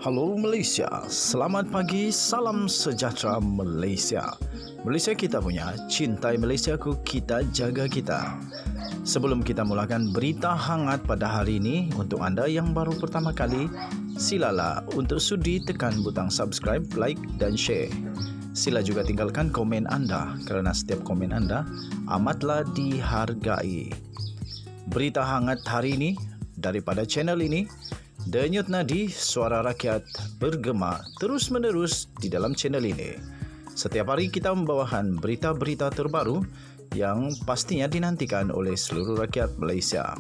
Halo Malaysia, selamat pagi, salam sejahtera Malaysia. Malaysia kita punya, cintai Malaysiaku, kita jaga kita. Sebelum kita mulakan berita hangat pada hari ini, untuk anda yang baru pertama kali, silalah untuk sudi tekan butang subscribe, like dan share. Sila juga tinggalkan komen anda kerana setiap komen anda amatlah dihargai. Berita hangat hari ini daripada channel ini, Denyut nadi suara rakyat bergema terus-menerus di dalam channel ini. Setiap hari kita membawakan berita-berita terbaru yang pastinya dinantikan oleh seluruh rakyat Malaysia.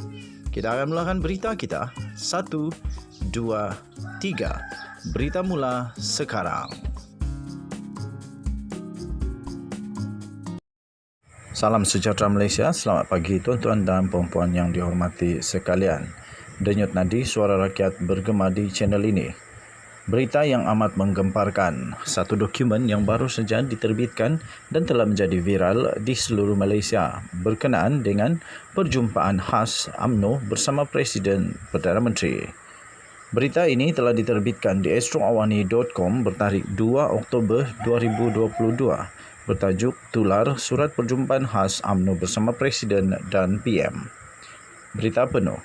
Kita akan mulakan berita kita. 1, 2, 3. Berita mula sekarang. Salam sejahtera Malaysia. Selamat pagi tuan-tuan dan puan-puan yang dihormati sekalian. Denyut nadi suara rakyat bergema di channel ini. Berita yang amat menggemparkan. Satu dokumen yang baru saja diterbitkan dan telah menjadi viral di seluruh Malaysia berkenaan dengan perjumpaan khas UMNO bersama Presiden Perdana Menteri. Berita ini telah diterbitkan di astroawani.com bertarikh 2 Oktober 2022 bertajuk Tular Surat Perjumpaan Khas UMNO bersama Presiden dan PM. Berita penuh.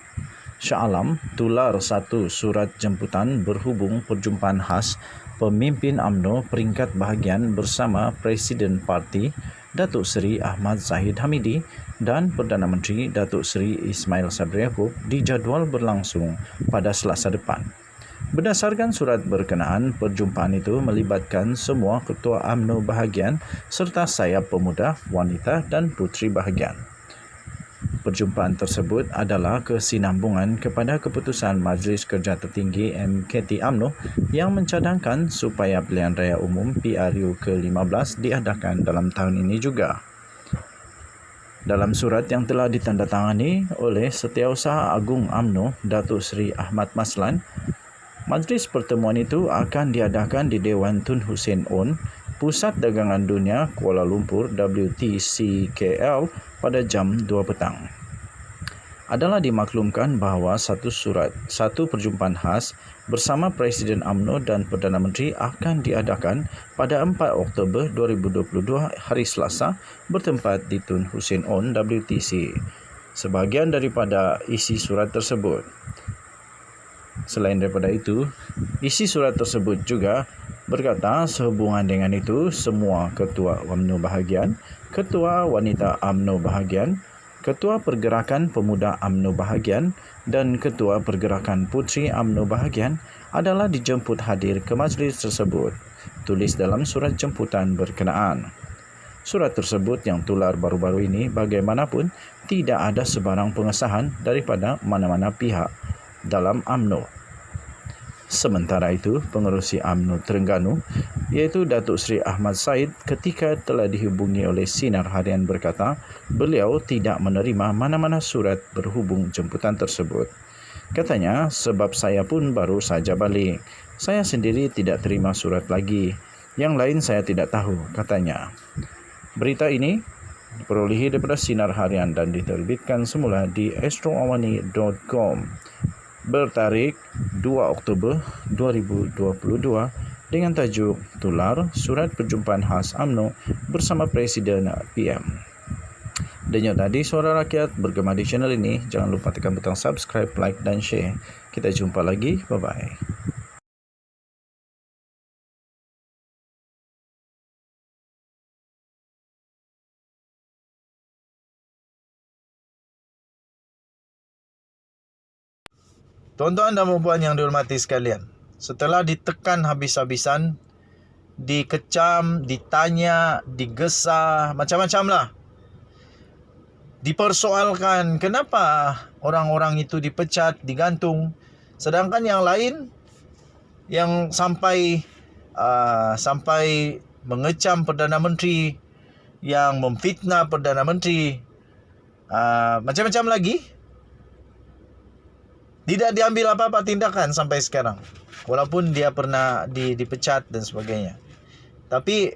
Shah Alam tular satu surat jemputan berhubung perjumpaan khas pemimpin UMNO peringkat bahagian bersama Presiden Parti Datuk Seri Ahmad Zahid Hamidi dan Perdana Menteri Datuk Seri Ismail Sabri Yaakob dijadual berlangsung pada Selasa depan. Berdasarkan surat berkenaan, perjumpaan itu melibatkan semua ketua UMNO bahagian serta sayap pemuda, wanita dan puteri bahagian. Perjumpaan tersebut adalah kesinambungan kepada keputusan Majlis Kerja Tertinggi MKT UMNO yang mencadangkan supaya pilihan raya umum PRU ke-15 diadakan dalam tahun ini juga. Dalam surat yang telah ditandatangani oleh Setiausaha Agung UMNO Datuk Seri Ahmad Maslan, majlis pertemuan itu akan diadakan di Dewan Tun Hussein On, Pusat Dagangan Dunia Kuala Lumpur WTCKL pada jam 2 petang. Adalah dimaklumkan bahawa satu perjumpaan khas bersama Presiden UMNO dan Perdana Menteri akan diadakan pada 4 Oktober 2022 hari Selasa bertempat di Tun Hussein On WTC. Sebahagian daripada isi surat tersebut. Selain daripada itu, isi surat tersebut juga berkata sehubungan dengan itu semua ketua UMNO bahagian, ketua wanita UMNO bahagian, ketua pergerakan pemuda UMNO bahagian dan ketua pergerakan puteri UMNO bahagian adalah dijemput hadir ke majlis tersebut. Tulis dalam surat jemputan berkenaan. Surat tersebut yang tular baru-baru ini bagaimanapun tidak ada sebarang pengesahan daripada mana-mana pihak dalam UMNO. Sementara itu, pengerusi UMNO Terengganu iaitu Datuk Seri Ahmad Said ketika telah dihubungi oleh Sinar Harian berkata beliau tidak menerima mana-mana surat berhubung jemputan tersebut. Katanya, sebab saya pun baru saja balik. Saya sendiri tidak terima surat lagi. Yang lain saya tidak tahu, katanya. Berita ini diperolehi daripada Sinar Harian dan diterbitkan semula di astroawani.com. Bertarikh 2 Oktober 2022 dengan tajuk Tular Surat Perjumpaan Khas UMNO bersama Presiden PM. Denyut nadi suara rakyat bergema di channel ini. Jangan lupa tekan butang subscribe, like dan share. Kita jumpa lagi. Bye-bye. Tuan-tuan dan puan yang dihormati sekalian, setelah ditekan habis-habisan, dikecam, ditanya, digesah, macam-macam lah. Dipersoalkan kenapa orang-orang itu dipecat, digantung. Sedangkan yang lain yang sampai mengecam Perdana Menteri, yang memfitnah Perdana Menteri, macam-macam lagi, tidak diambil apa-apa tindakan sampai sekarang. Walaupun dia pernah dipecat dan sebagainya. Tapi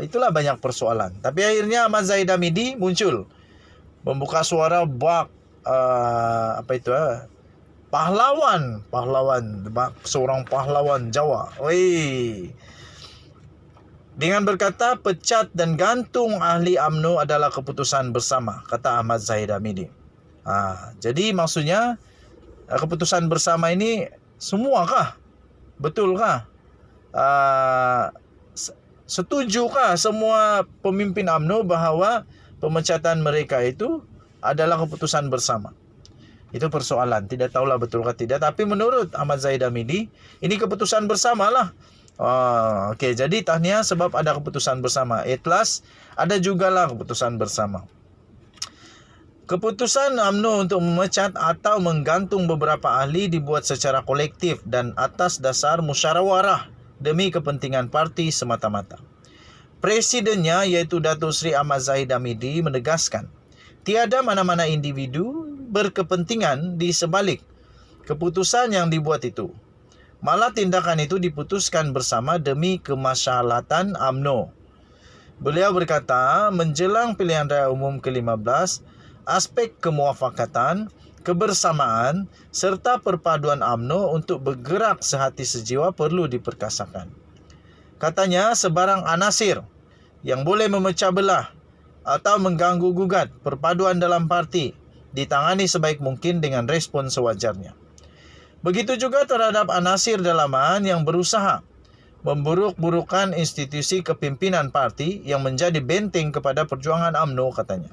itulah banyak persoalan. Tapi akhirnya Ahmad Zahid Hamidi muncul, membuka suara buat pahlawan seorang pahlawan Jawa. Dengan berkata pecat dan gantung ahli UMNO adalah keputusan bersama, kata Ahmad Zahid Hamidi. Jadi maksudnya keputusan bersama ini semuakah? Betulkah? Setujukah semua pemimpin UMNO bahawa pemecatan mereka itu adalah keputusan bersama? Itu persoalan. Tidak tahulah betulkah tidak. Tapi menurut Ahmad Zahid Hamidi, ini keputusan bersama lah. Okey, jadi tahniah sebab ada keputusan bersama. Ikhlas, ada jugalah keputusan bersama. Keputusan UMNO untuk memecat atau menggantung beberapa ahli dibuat secara kolektif dan atas dasar musyawarah demi kepentingan parti semata-mata. Presidennya iaitu Datuk Seri Ahmad Zahid Hamidi menegaskan, tiada mana-mana individu berkepentingan di sebalik keputusan yang dibuat itu. Malah tindakan itu diputuskan bersama demi kemaslahatan UMNO. Beliau berkata, menjelang pilihan raya umum ke-15, aspek kemuafakatan, kebersamaan serta perpaduan UMNO untuk bergerak sehati sejiwa perlu diperkasakan. Katanya, sebarang anasir yang boleh memecah belah atau mengganggu gugat perpaduan dalam parti ditangani sebaik mungkin dengan respon sewajarnya. Begitu juga terhadap anasir dalaman yang berusaha memburuk-burukkan institusi kepimpinan parti yang menjadi benteng kepada perjuangan UMNO, katanya.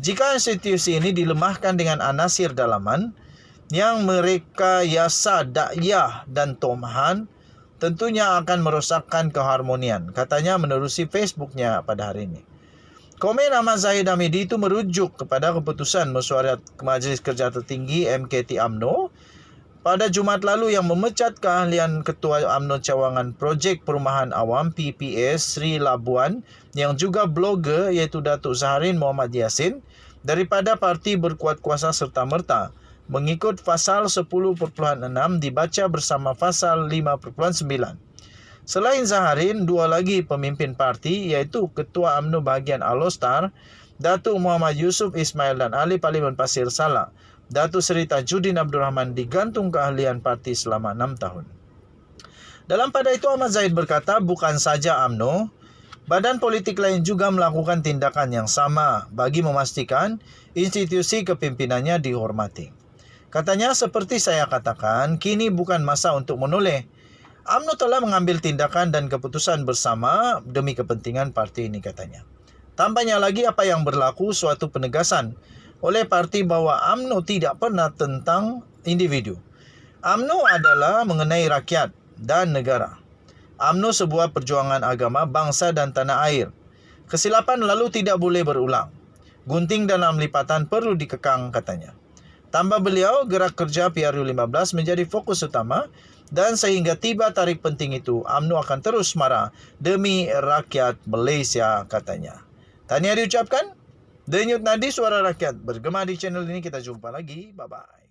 Jika institusi ini dilemahkan dengan anasir dalaman yang merekayasa dakwah dan tomahan, tentunya akan merosakkan keharmonian, katanya menerusi Facebooknya pada hari ini. Komen Ahmad Zahid Hamidi itu merujuk kepada keputusan mesyuarat Majlis Kerja Tertinggi MKT UMNO pada Jumaat lalu yang memecat keahlian Ketua UMNO Cawangan Projek Perumahan Awam PPS Sri Labuan yang juga blogger iaitu Datuk Zaharin Muhammad Yassin daripada parti berkuat kuasa serta-merta mengikut pasal 10.6 dibaca bersama pasal 5.9. Selain Zaharin, dua lagi pemimpin parti iaitu Ketua UMNO bahagian Alostar, Datuk Muhammad Yusuf Ismail dan Ahli Parlimen Pasir Sala, Datuk Seri Tajuddin Abdul Rahman digantung keahlian parti selama 6 tahun. Dalam pada itu Ahmad Zahid berkata bukan saja UMNO, badan politik lain juga melakukan tindakan yang sama bagi memastikan institusi kepimpinannya dihormati. Katanya, seperti saya katakan, kini bukan masa untuk menoleh. UMNO telah mengambil tindakan dan keputusan bersama demi kepentingan parti ini, katanya. Tambahnya lagi apa yang berlaku suatu penegasan oleh parti bahawa UMNO tidak pernah tentang individu. UMNO adalah mengenai rakyat dan negara. UMNO sebuah perjuangan agama, bangsa dan tanah air. Kesilapan lalu tidak boleh berulang. Gunting dalam lipatan perlu dikekang, katanya. Tambah beliau, gerak kerja PRU15 menjadi fokus utama dan sehingga tiba tarik penting itu, UMNO akan terus marah demi rakyat Malaysia, katanya. Tahniah diucapkan. Denyut Nadi Suara Rakyat bergema di channel ini. Kita jumpa lagi. Bye-bye.